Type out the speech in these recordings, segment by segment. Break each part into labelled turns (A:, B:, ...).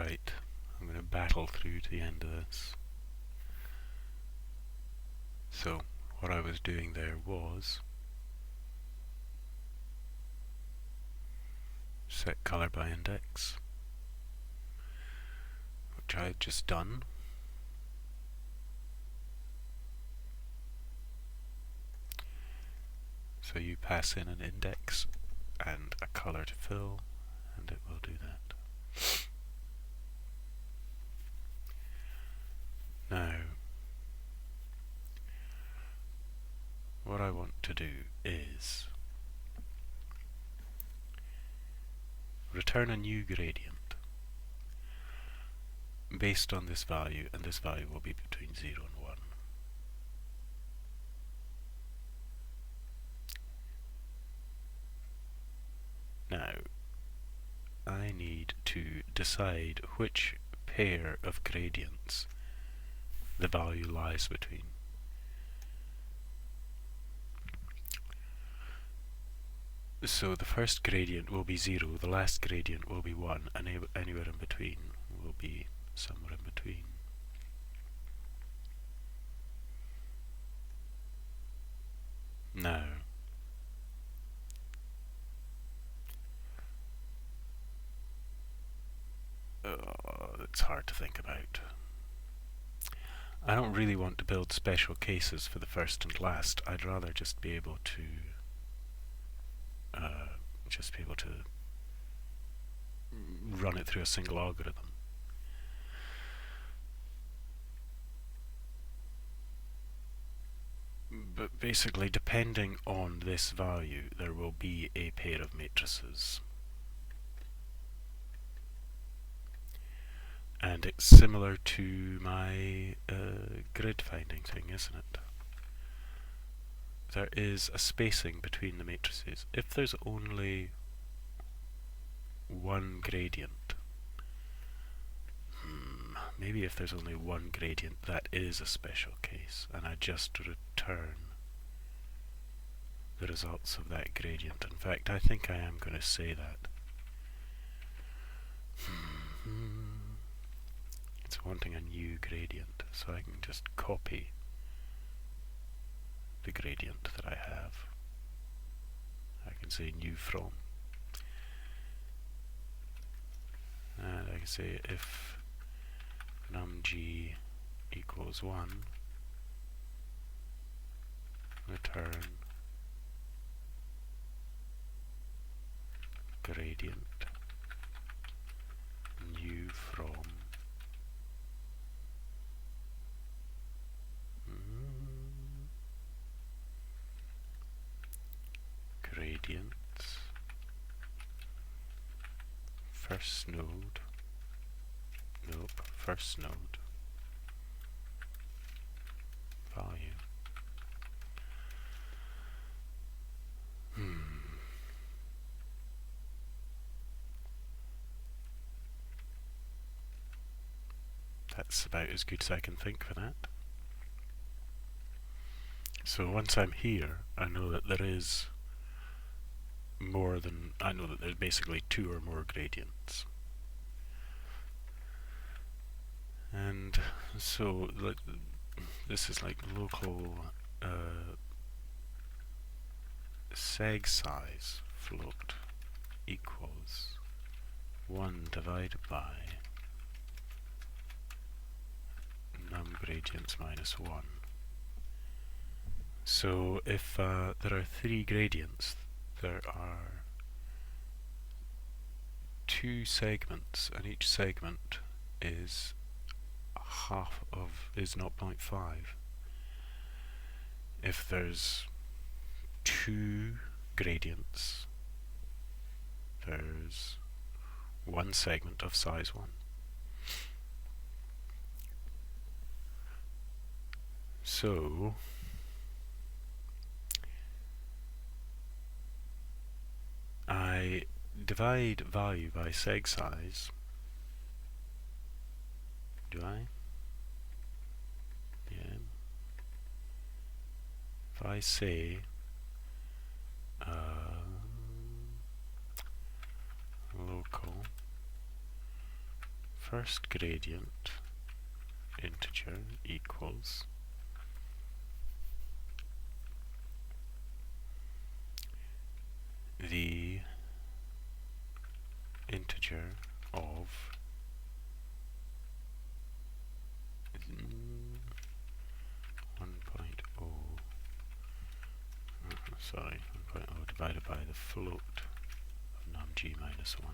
A: Right, I'm going to battle through to the end of this. So, what I was doing there was set color by index, which I had just done. So you pass in an index and a color to fill, and it will do that. Now, what I want to do is return a new gradient based on this value, and this value will be between 0 and 1. Now, I need to decide which pair of gradients the value lies between. So the first gradient will be 0, the last gradient will be 1, and anywhere in between will be somewhere in between. Now, it's hard to think about. I don't really want to build special cases for the first and last. I'd rather just be able to run it through a single algorithm. But basically, depending on this value, there will be a pair of matrices. And it's similar to my grid finding thing, isn't it? There is a spacing between the matrices. If there's only one gradient, maybe if there's only one gradient, that is a special case, and I just return the results of that gradient. In fact, I think I am going to say that. It's wanting a new gradient, so I can just copy the gradient that I have. I can say new from, and I can say if numg equals 1, return gradient new from gradients first node, first node value. That's about as good as I can think for that. So once I'm here, I know that there is more than, I know that there's basically 2 or more gradients. And so this is like local seg size float equals 1 divided by num gradients minus 1. So if there are 3 gradients, there are 2 segments, and each segment is half of is 0.5. If there's 2 gradients, there's 1 segment of size 1. So I divide value by seg size. Do I? Yeah. If I say local first gradient integer equals the integer of 1.0, sorry, 1.0 divided by the float of num_g minus 1.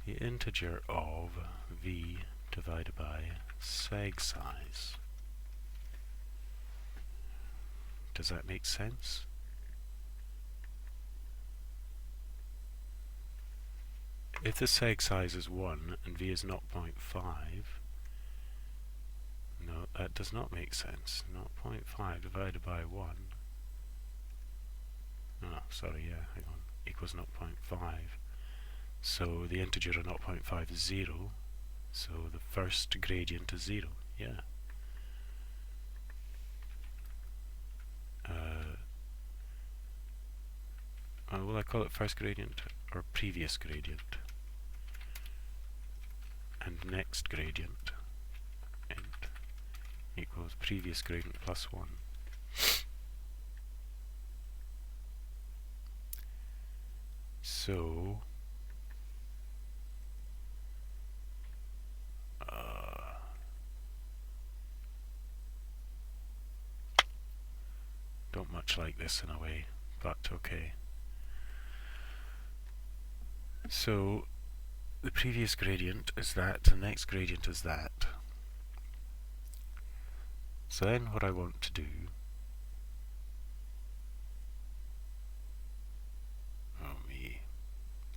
A: The integer of v divided by seg size. Does that make sense? If the seg size is 1 and v is 0.5, no, that does not make sense. 0.5 divided by 1, no, sorry, yeah, hang on, equals 0.5. So the integer of 0.5 is 0, so the first gradient is 0, yeah. Will I call it first gradient or previous gradient? And next gradient int equals previous gradient plus 1. So don't much like this in a way, but okay. So the previous gradient is that, the next gradient is that. So then what I want to do,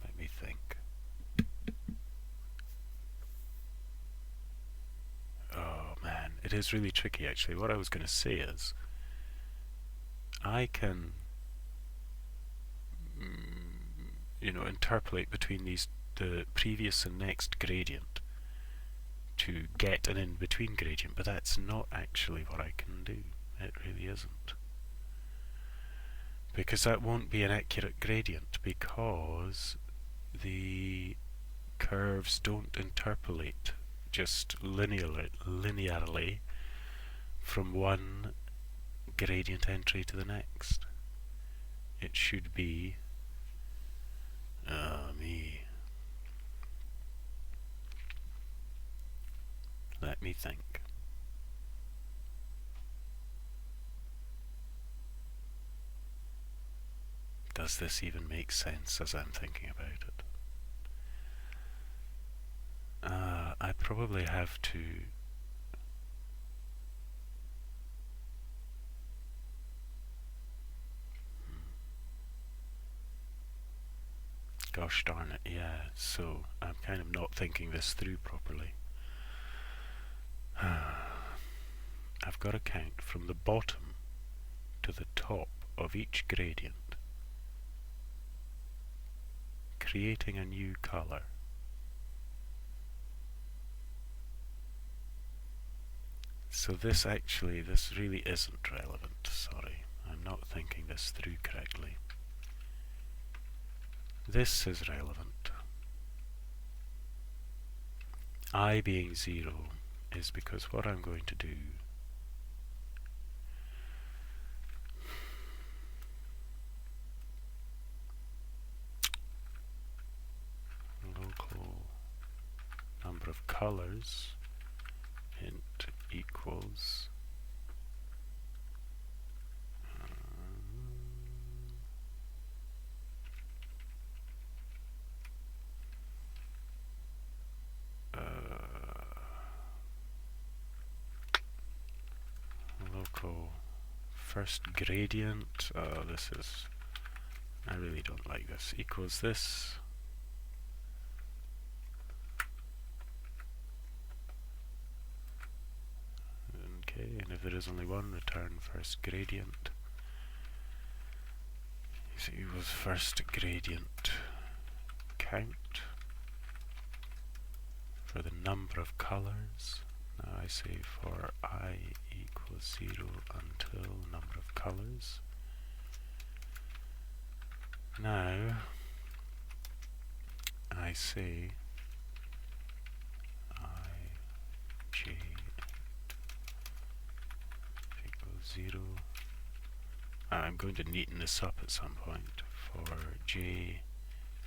A: let me think. Oh man, it is really tricky actually. What I was going to say is, I can, interpolate between the previous and next gradient to get an in-between gradient, but that's not actually what I can do. It really isn't. Because that won't be an accurate gradient, because the curves don't interpolate just linearly from one gradient entry to the next. It should be let me think. Does this even make sense as I'm thinking about it? I probably have to gosh darn it, yeah, so I'm kind of not thinking this through properly. I've got to count from the bottom to the top of each gradient, creating a new color. So this really isn't relevant, sorry. I'm not thinking this through correctly. This is relevant. I being 0 is because what I'm going to do local number of colors int equals local first gradient, I really don't like this, equals this. Okay, and if there is only one, return first gradient. So it was first gradient count for the number of colors. Now I say for I equals 0 until number of colors. Now I I say I j equals 0. I'm going to neaten this up at some point. For j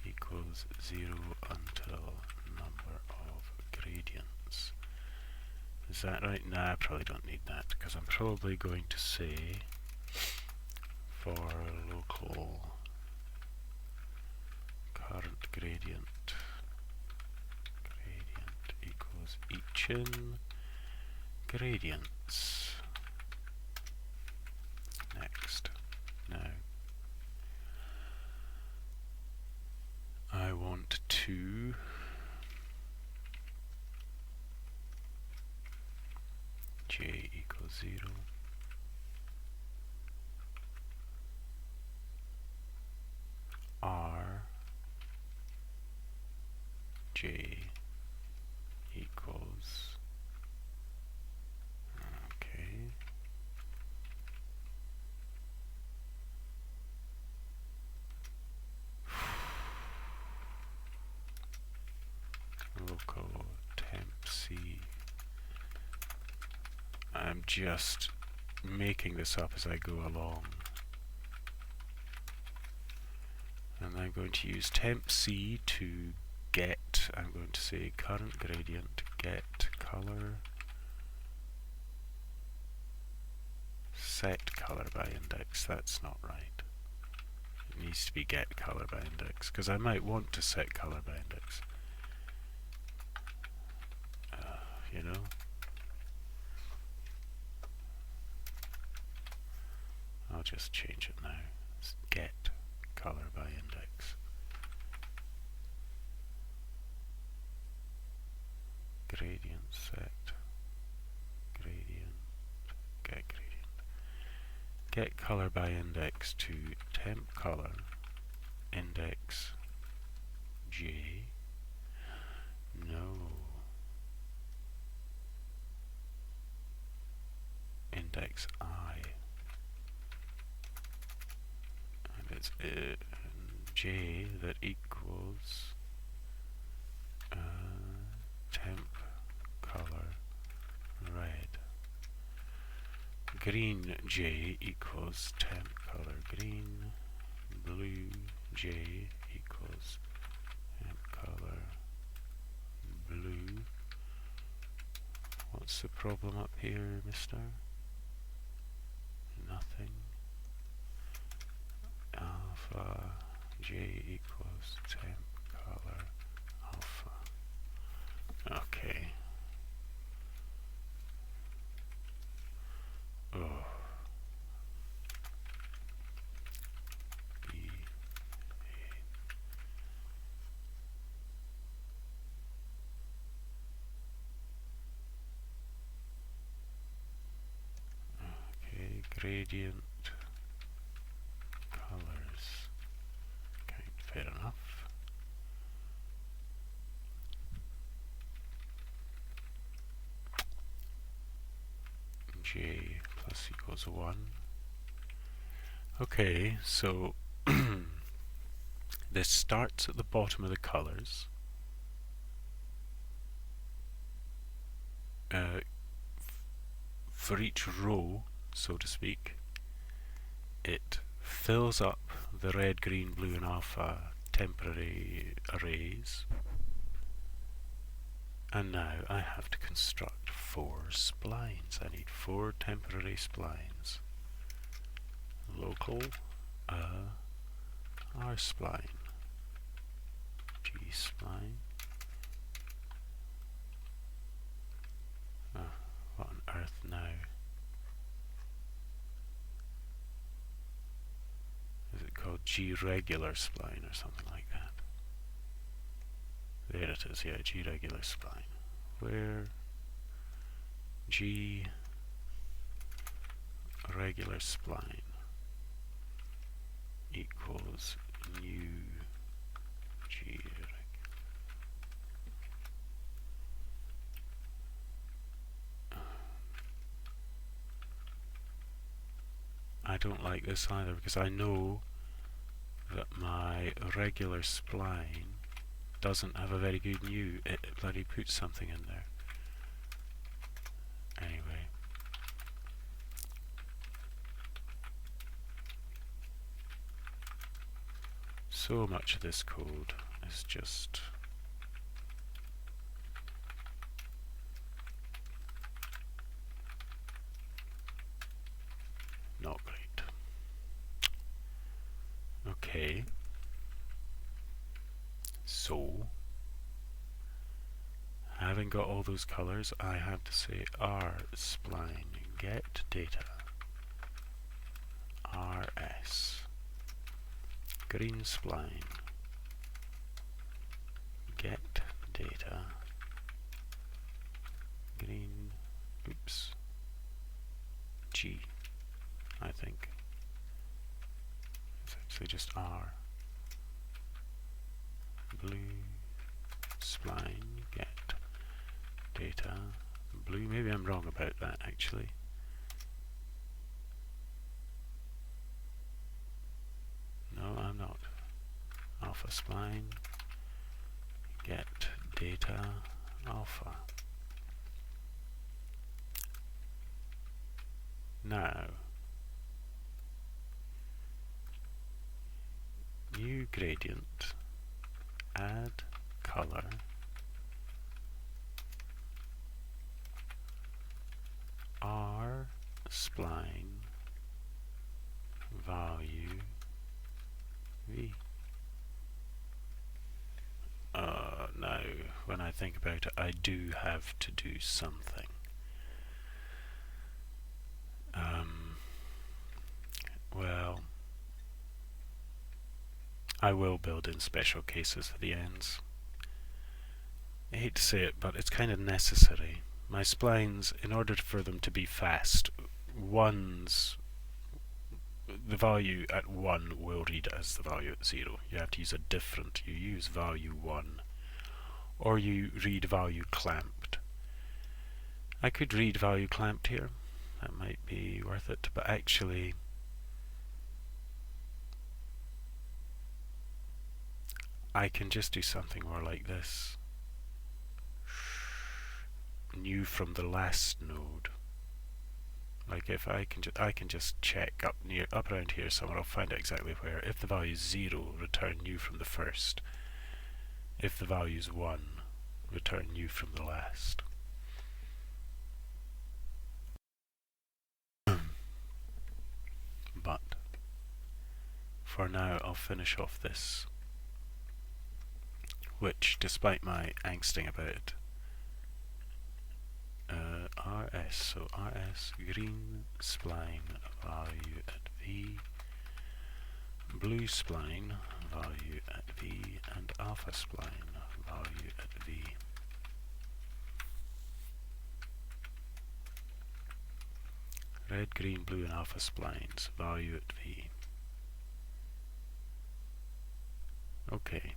A: equals 0 until number of gradients. Is that right? Nah, I probably don't need that, because I'm probably going to say for local current gradient equals each in gradients. Next. Now I want to j equals 0, r j equals, okay, local temp c. I'm just making this up as I go along. And I'm going to use temp c to get, I'm going to say current gradient, get color, set color by index. That's not right. It needs to be get color by index, because I might want to set color by index. You know? I'll just change it now. It's get color by index. Gradient set. Gradient. Get gradient. Get color by index to temp color index j. No. Index I. And it's j that equals temp color red. Green j equals temp color green. Blue j equals temp color blue. What's the problem up here, mister? Nothing. Alpha j equals temp color alpha. Okay. Oh. B okay, gradient colors. Okay, fair enough. J plus equals 1. Okay, so this starts at the bottom of the colors. For each row, so to speak, it fills up the red, green, blue and alpha temporary arrays. And now I have to construct 4 splines. I need 4 temporary splines. Local R spline, G spline. What on earth now? Is it called G regular spline or something like that? There it is, yeah, G regular spline. Where G regular spline equals new G regular. I don't like this either, because I know that my regular spline doesn't have a very good new. It bloody puts something in there. Anyway. So much of this code is just not great. Okay. So, having got all those colors, I have to say spline get data rs green spline get data green G, I think. It's actually just R. Blue spline get data blue. Maybe I'm wrong about that actually. No, I'm not. Alpha spline get data alpha. Now, new gradient, add color, R spline value V. Now, when I think about it, I do have to do something. Well, I will build in special cases for the ends. I hate to say it, but it's kind of necessary. My splines, in order for them to be fast, the value at 1 will read as the value at 0. You have to use a different, you use value 1, or you read value clamped. I could read value clamped here, that might be worth it, but actually I can just do something more like this. New from the last node. Like if I can just check up around here somewhere. I'll find out exactly where. If the value is 0, return new from the first. If the value is 1, return new from the last. But for now, I'll finish off this, which, despite my angsting about it, rs, so rs green spline value at v, blue spline value at v, and alpha spline value at v. Red, green, blue and alpha splines value at v. Okay.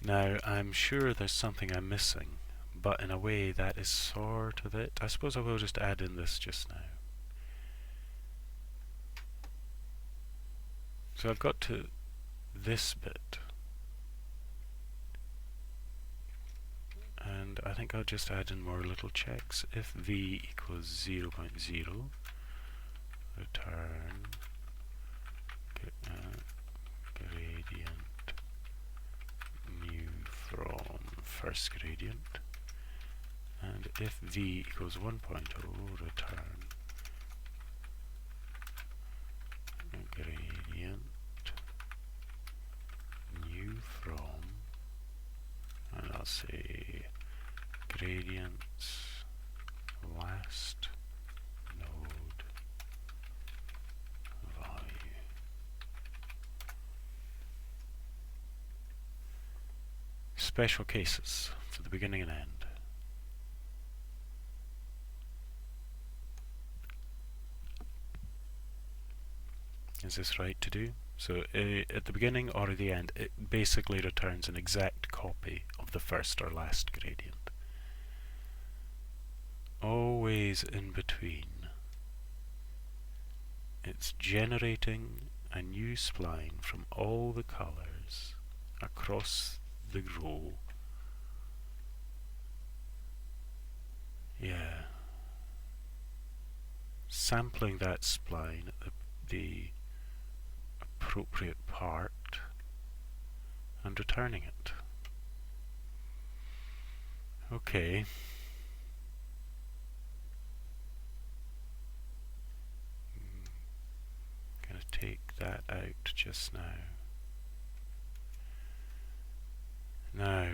A: Now, I'm sure there's something I'm missing, but in a way that is sort of it. I suppose I will just add in this just now. So I've got to this bit, and I think I'll just add in more little checks. If v equals 0.0, return gradient new from first gradient, and if v equals 1.0, return gradient new from, and I'll say gradients last node value. Special cases for the beginning and end. Is this right to do? So at the beginning or at the end, it basically returns an exact copy of the first or last gradient. Always in between. it's generating a new spline from all the colors across the row. Yeah. Sampling that spline at the appropriate part and returning it. Okay. Gonna take that out just now. Now,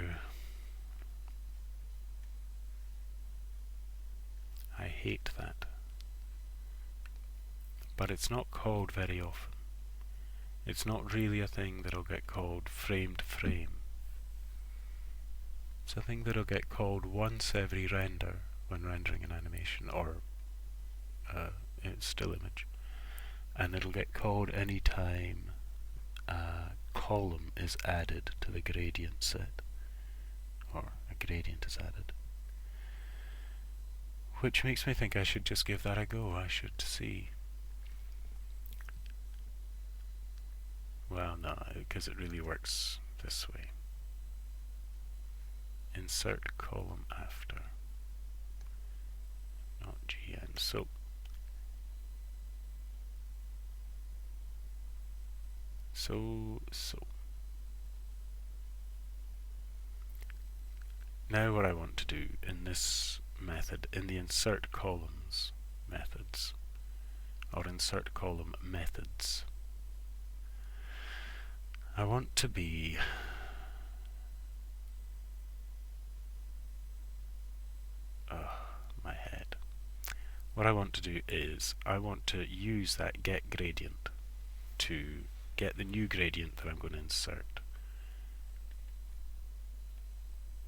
A: I hate that. But it's not called very often. It's not really a thing that'll get called frame to frame. It's a thing that'll get called once every render when rendering an animation or a still image. And it'll get called any time a column is added to the gradient set, or a gradient is added. Which makes me think I should just give that a go. I should see. Well, no, because it really works this way. Insert column after, not GN. So now what I want to do in this method, in the insert columns methods, or insert column methods, I want to be my head. What I want to do is I want to use that get gradient to get the new gradient that I'm going to insert.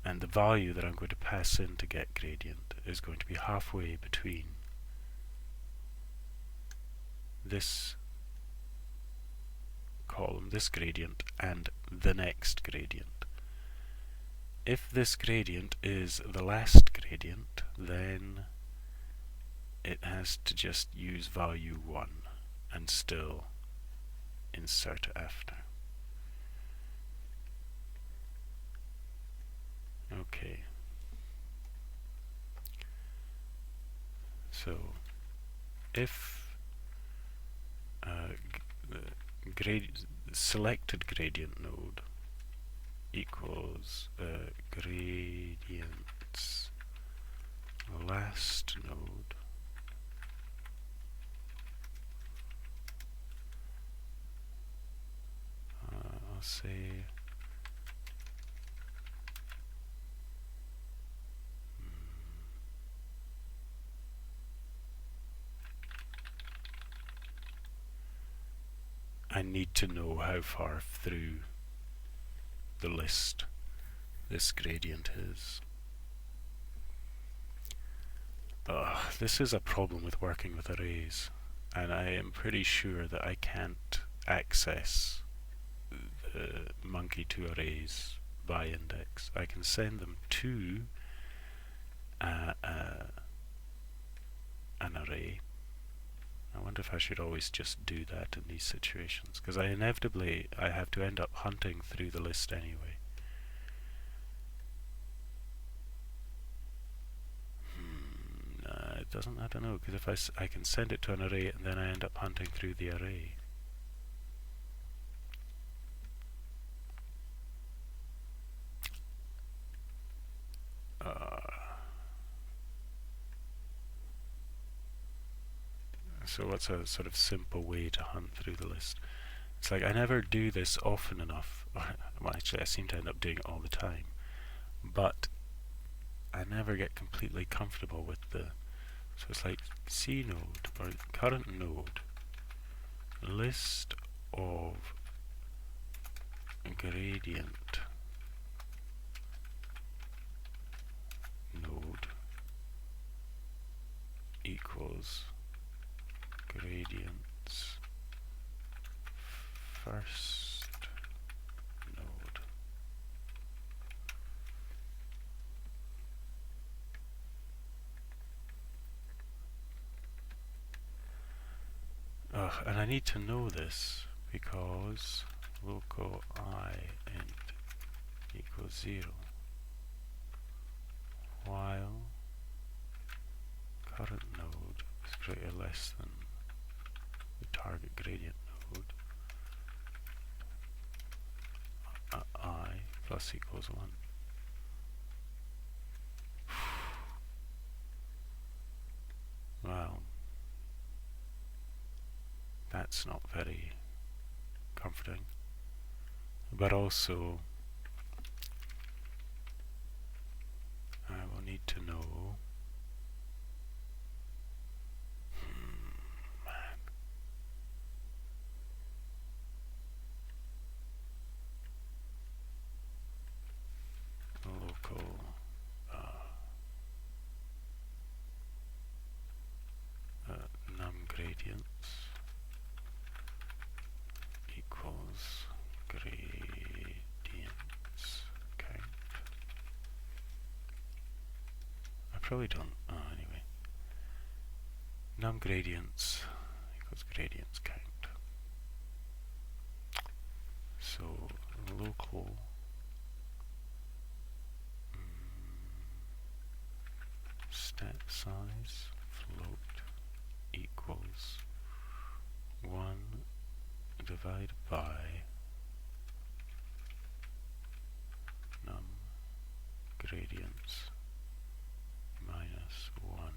A: And the value that I'm going to pass in to get gradient is going to be halfway between this column, this gradient, and the next gradient. If this gradient is the last gradient, then it has to just use value 1 and still insert it after. Okay. So if selected gradient node equals gradient's last node, I'll say I need to know how far through the list this gradient is. This is a problem with working with arrays, and I am pretty sure that I can't access the monkey to arrays by index. I can send them to an array. I wonder if I should always just do that in these situations, because I have to end up hunting through the list anyway. It doesn't, I don't know, because if I can send it to an array and then I end up hunting through the array. So what's a sort of simple way to hunt through the list? It's like I never do this often enough. Well, actually I seem to end up doing it all the time, but I never get completely comfortable with so it's like C node, or current node, list of gradient node equals gradient's first node. And I need to know this because local I int equals 0 while current node is greater or less than the target gradient node at I plus equals 1. Well, that's not very comforting. But also, I will need to know. Man. Local num gradients equals gradients count. I probably don't. Anyway, num gradients equals gradients count. So local step size float equals 1 divided by num gradients minus 1.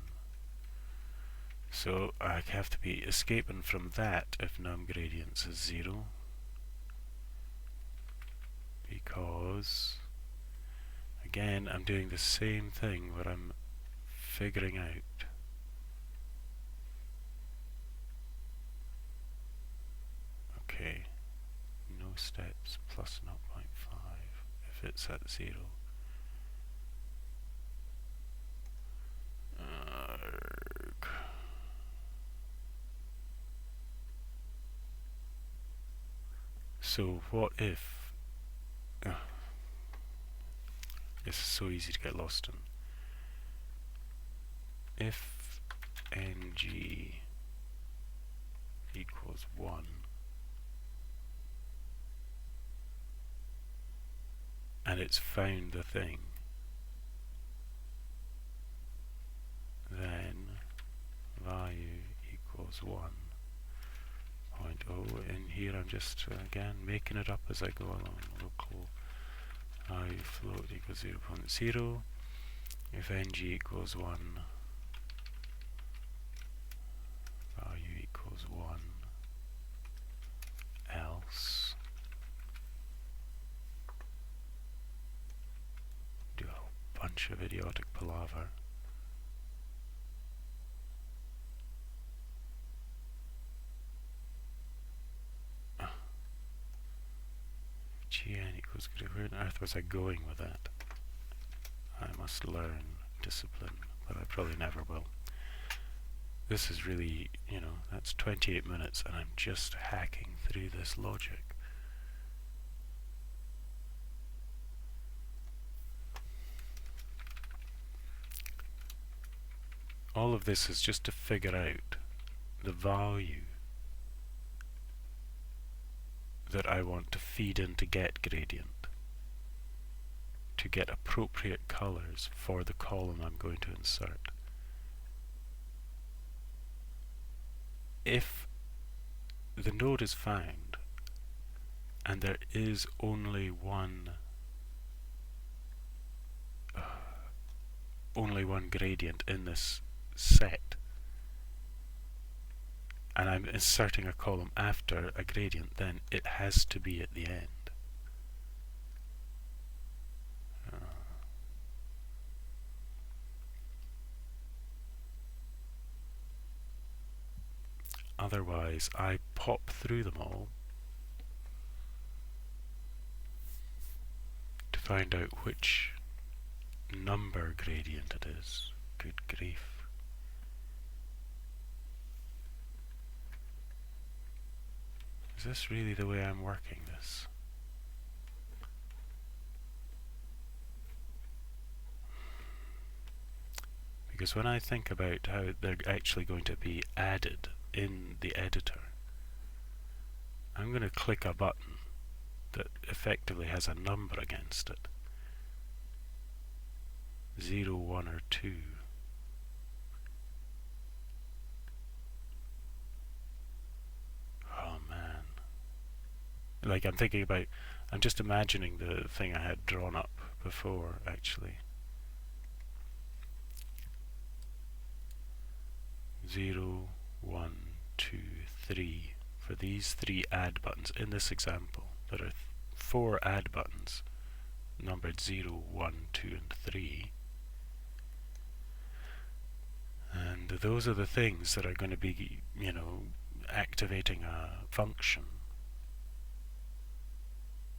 A: So I have to be escaping from that if num gradients is 0, because again I'm doing the same thing where I'm figuring out okay, no steps plus 0.5 if it's at 0. So what if this is so easy to get lost in. If ng equals 1 and it's found the thing, then value equals 1.0. In here I'm just again making it up as I go along. Local value float equals 0.0. If ng equals 1, value equals 1, else do a bunch of idiotic palaver. Gn equals where on earth was I going with that? I must learn discipline, but I probably never will. This is really, you know, that's 28 minutes and I'm just hacking through this logic. All of this is just to figure out the value that I want to feed into get gradient to get appropriate colors for the column I'm going to insert. If the node is found and there is only one gradient in this set, and I'm inserting a column after a gradient, then it has to be at the end. Otherwise, I pop through them all to find out which number gradient it is. Good grief. Is this really the way I'm working this? Because when I think about how they're actually going to be added in the editor, I'm going to click a button that effectively has a number against it. 0, 1 or 2. Oh man. Like I'm just imagining the thing I had drawn up before actually. 0, 1, 2, 3. For these 3 add buttons, in this example, there are 4 add buttons, numbered 0, 1, 2, and 3. And those are the things that are going to be, activating a function.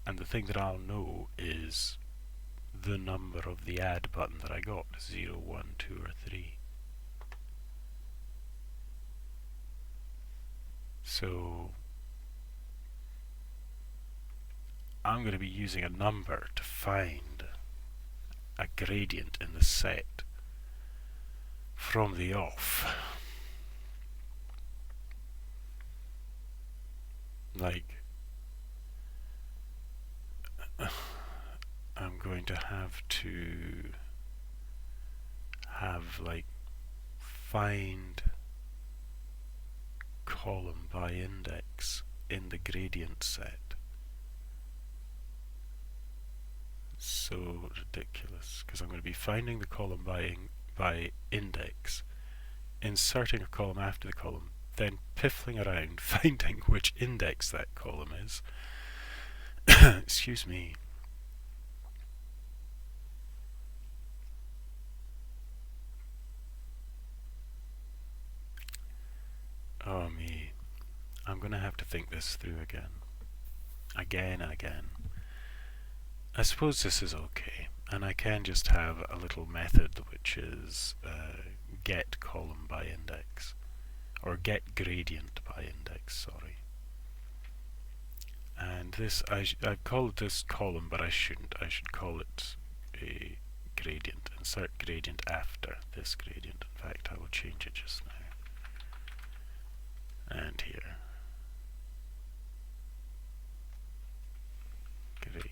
A: And the thing that I'll know is the number of the add button that I got, 0, 1, 2, or 3. So I'm going to be using a number to find a gradient in the set from the off. Like, I'm going to have like find column by index in the gradient set. So ridiculous, because I'm going to be finding the column by index, inserting a column after the column, then piffling around finding which index that column is. Excuse me. Oh me. I'm going to have to think this through again. Again and again. I suppose this is okay, and I can just have a little method which is get column by index, or get gradient by index, sorry. And this, I've called this column, but I shouldn't. I should call it a gradient. Insert gradient after this gradient. In fact, I will change it just now. And here. Gradient.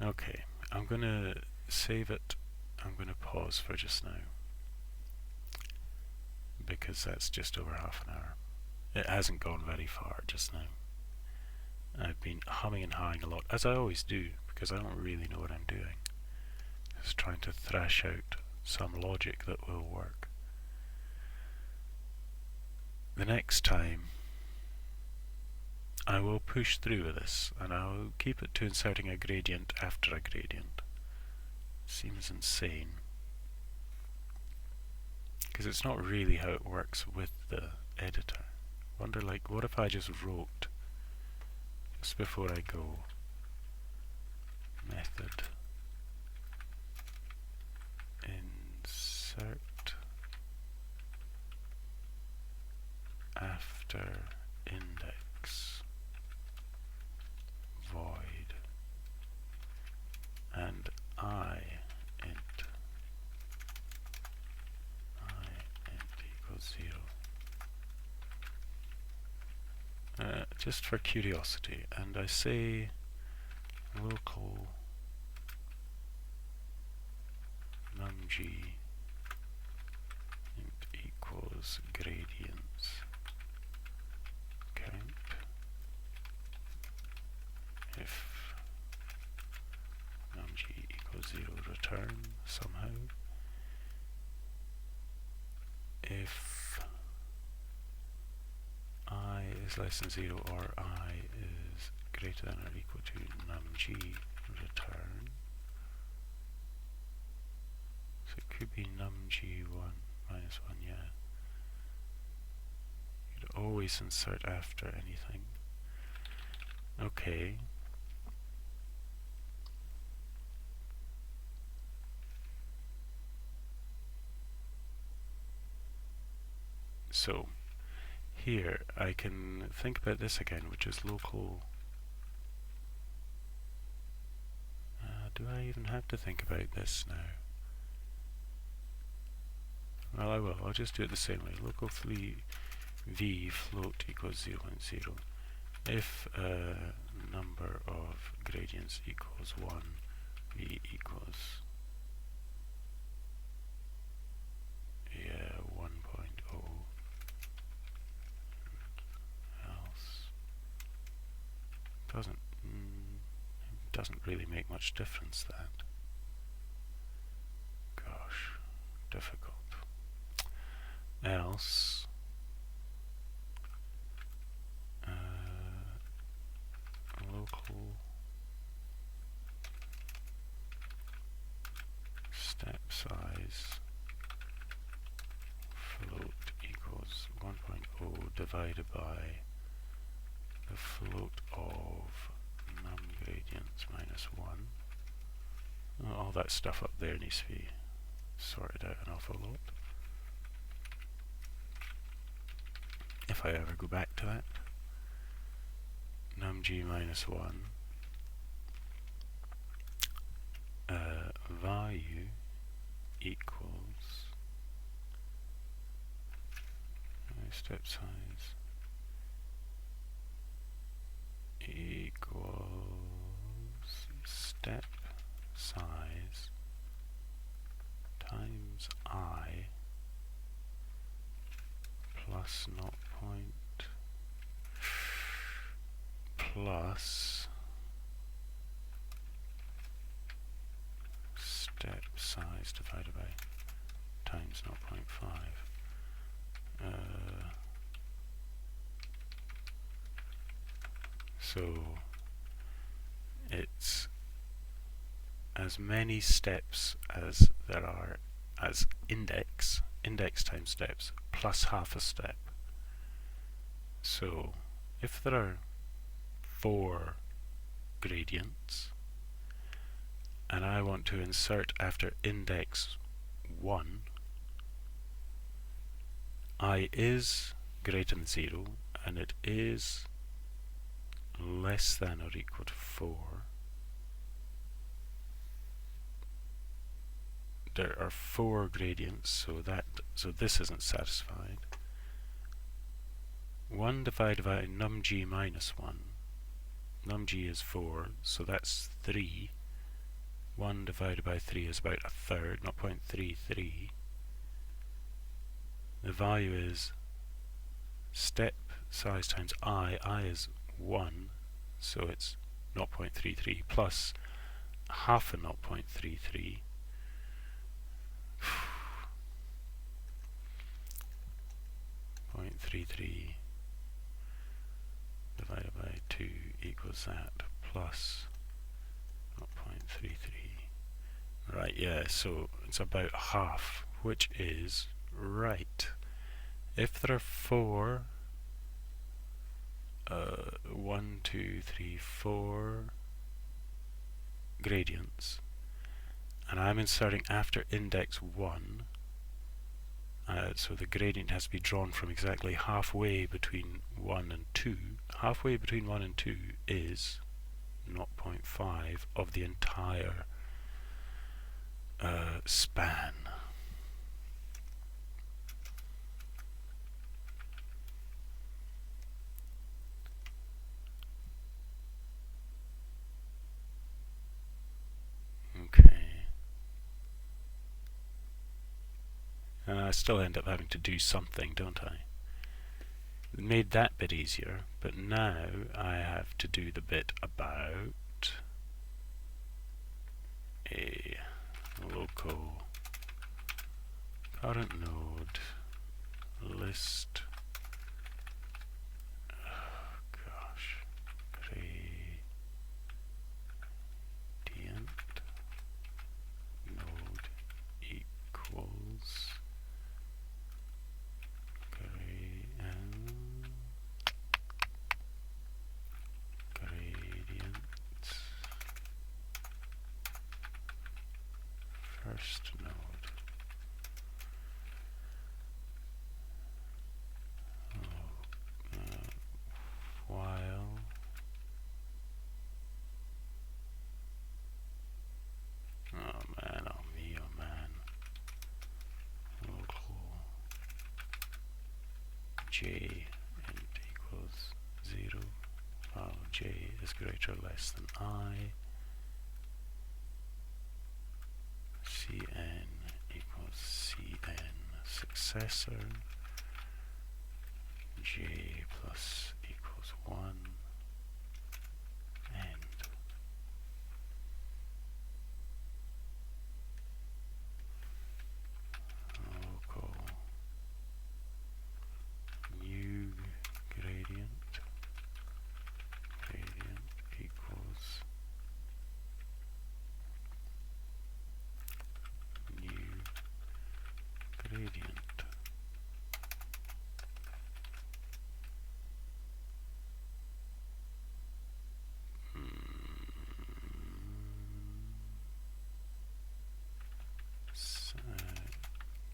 A: Okay, I'm going to save it. I'm going to pause for just now, because that's just over half an hour. It hasn't gone very far just now. I've been humming and hawing a lot, as I always do, because I don't really know what I'm doing. Just trying to thrash out some logic that will work. The next time I will push through with this, and I'll keep it to inserting a gradient after a gradient. Seems insane, because it's not really how it works with the editor. Wonder, like, what if I just wrote, just before I go, method insert after index void and I int equals 0. Just for curiosity, and I say local numg int equals gradients count if numg equals 0 return somehow, if I is less than 0 or I is greater than or equal to numg return. So it could be numg1 minus 1, yeah. You'd always insert after anything. Okay. So here I can think about this again, which is local. Do I even have to think about this now? Well, I will. I'll just do it the same way. Local fleet v float equals 0.0. If number of gradients equals 1, v equals 1.0, else doesn't really make much difference, that. Gosh, difficult. Else local step size float equals 1.0 divided by the float of num gradients minus 1. All that stuff up there needs to be sorted out an awful lot, if I ever go back to that. Num_g minus 1 value equals step size equals step size times I plus 0. Plus step size divided by times 0.5. So it's as many steps as there are as index times steps, plus half a step. So if there are 4 gradients and I want to insert after index 1, I is greater than 0 and it is less than or equal to 4. There are 4 gradients, so this isn't satisfied. 1 divided by num_g minus 1. Num_g is 4, so that's 3. 1 divided by 3 is about a third, 0.33. The value is step size times I is 1, so it's 0.33 plus half a 0.33. 0.33 divided by 2 equals that, plus 0.33. Right, yeah, so it's about half, which is right. If there are 4, 1, 2, 3, 4 gradients, and I'm inserting after index 1, so the gradient has to be drawn from exactly halfway between 1 and 2. Halfway between 1 and 2 is 0.5 of the entire span. Okay. And I still end up having to do something, don't I? It made that bit easier, but now I have to do the bit about a local current node list gradient node equals gradient first node. j int equals 0 while j is greater or less than I. Cn equals Cn successor. J plus equals 1. End. Local new gradient equals new gradient.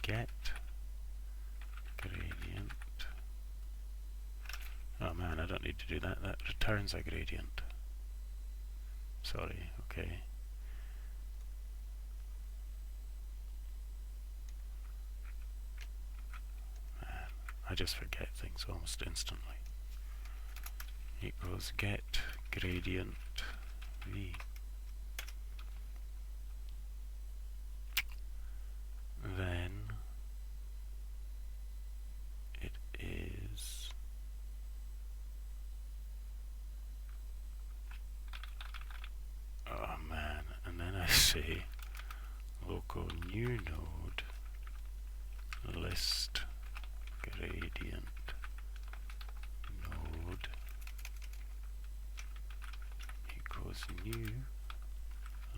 A: Get gradient. Oh man, I don't need to do that. That returns a gradient. Sorry, okay. Man, I just forget things almost instantly. Equals get gradient v. Then it is oh man, and then I say local new node list gradient node equals new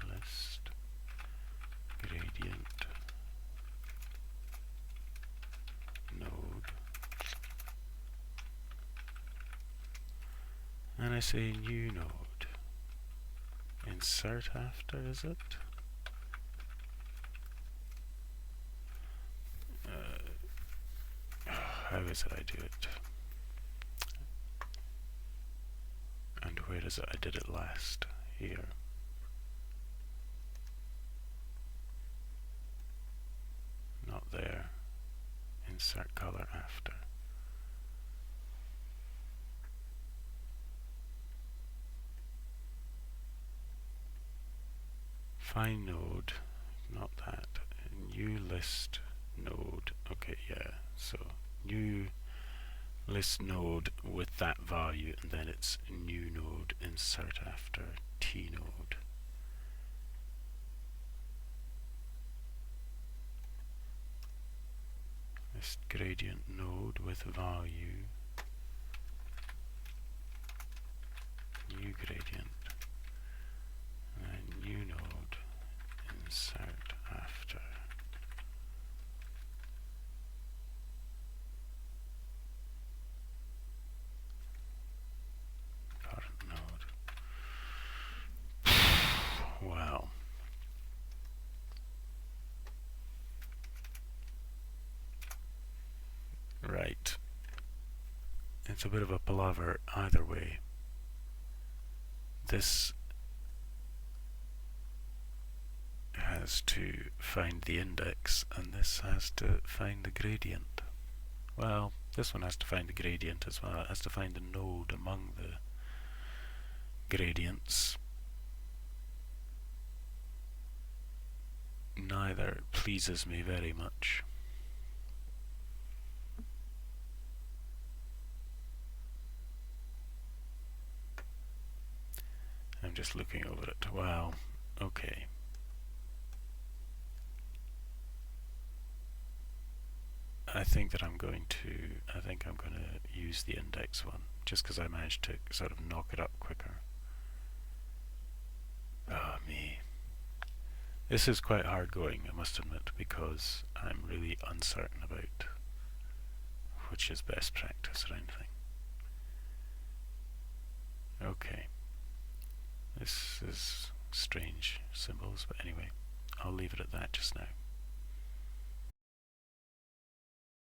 A: list gradient node, and I say new node. Insert after, is it? How is it I do it? And where is it I did it last? Here. Not there. Insert color after. Find node, not that. New list node. Okay, yeah. So new list node with that value, and then it's new node insert after t node. List gradient node with value new gradient, and then new node insert after. Current node. Wow. Right. It's a bit of a palaver either way. This has to find the index, and this has to find the gradient. Well, this one has to find the gradient as well. It has to find the node among the gradients. Neither pleases me very much. I'm just looking over it. Wow. Okay. I think I'm going to use the index one, just because I managed to sort of knock it up quicker. Ah, me. This is quite hard going, I must admit, because I'm really uncertain about which is best practice or anything. Okay. This is strange symbols, but anyway, I'll leave it at that just now.